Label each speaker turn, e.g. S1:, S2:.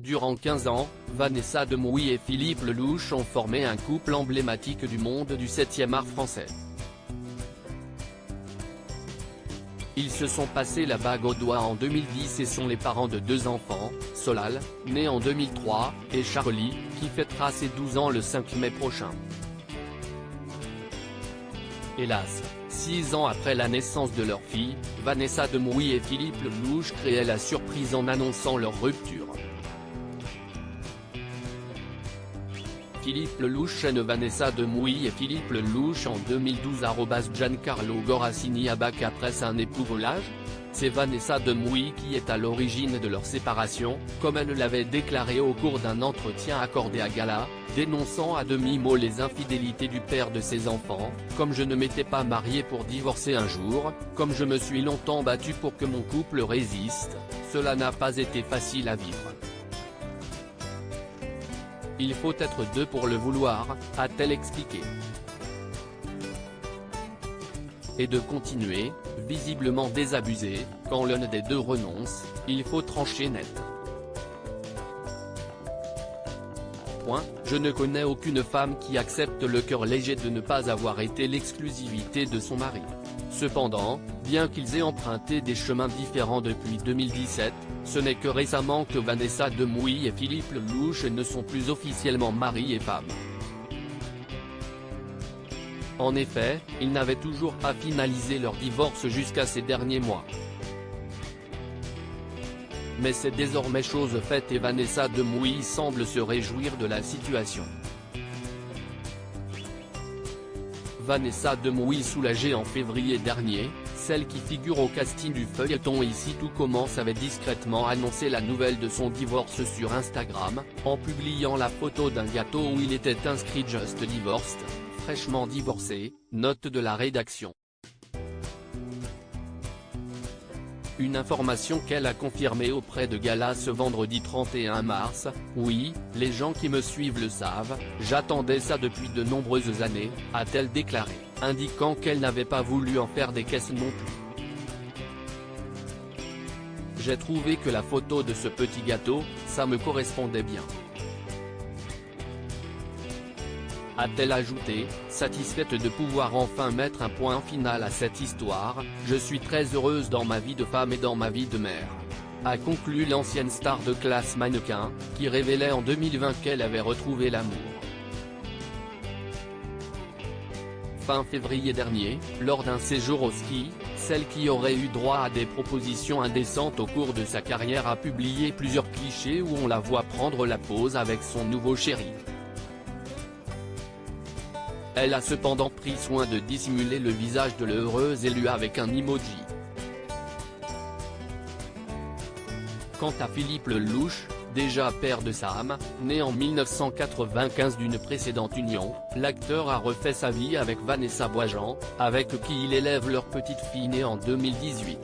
S1: Durant 15 ans, Vanessa Demouy et Philippe Lelouch ont formé un couple emblématique du monde du 7e art français. Ils se sont passé la bague au doigt en 2010 et sont les parents de 2 enfants, Solal, né en 2003, et Charlie, qui fêtera ses 12 ans le 5 mai prochain. Hélas, 6 ans après la naissance de leur fille, Vanessa Demouy et Philippe Lelouch créaient la surprise en annonçant leur rupture. Philippe Lelouch chaîne Vanessa Demouy et Philippe Lelouch en 2012 @Giancarlo Gorassini après un époux volage. C'est Vanessa Demouy qui est à l'origine de leur séparation, comme elle l'avait déclaré au cours d'un entretien accordé à Gala, dénonçant à demi-mot les infidélités du père de ses enfants. Comme je ne m'étais pas marié pour divorcer un jour, comme je me suis longtemps battu pour que mon couple résiste, cela n'a pas été facile à vivre. Il faut être 2 pour le vouloir, a-t-elle expliqué. Et de continuer, visiblement désabusé, quand l'un des 2 renonce, il faut trancher net. Je ne connais aucune femme qui accepte le cœur léger de ne pas avoir été l'exclusivité de son mari. Cependant, bien qu'ils aient emprunté des chemins différents depuis 2017, ce n'est que récemment que Vanessa Demouy et Philippe Lelouch ne sont plus officiellement mari et femme. En effet, ils n'avaient toujours pas finalisé leur divorce jusqu'à ces derniers mois. Mais c'est désormais chose faite et Vanessa Demouy semble se réjouir de la situation. Vanessa Demouy soulagée en février dernier, celle qui figure au casting du feuilleton Ici tout commence avait discrètement annoncé la nouvelle de son divorce sur Instagram, en publiant la photo d'un gâteau où il était inscrit Just Divorced, fraîchement divorcé, note de la rédaction. Une information qu'elle a confirmée auprès de Gala ce vendredi 31 mars, « Oui, les gens qui me suivent le savent, j'attendais ça depuis de nombreuses années », a-t-elle déclaré, indiquant qu'elle n'avait pas voulu en faire des caisses non plus. « J'ai trouvé que la photo de ce petit gâteau, ça me correspondait bien. » A-t-elle ajouté, satisfaite de pouvoir enfin mettre un point final à cette histoire, je suis très heureuse dans ma vie de femme et dans ma vie de mère. A conclu l'ancienne star de classe mannequin, qui révélait en 2020 qu'elle avait retrouvé l'amour. Fin février dernier, lors d'un séjour au ski, celle qui aurait eu droit à des propositions indécentes au cours de sa carrière a publié plusieurs clichés où on la voit prendre la pose avec son nouveau chéri. Elle a cependant pris soin de dissimuler le visage de l'heureuse élue avec un emoji. Quant à Philippe Lelouch, déjà père de Sam, né en 1995 d'une précédente union, l'acteur a refait sa vie avec Vanessa Boisjean, avec qui il élève leur petite fille née en 2018.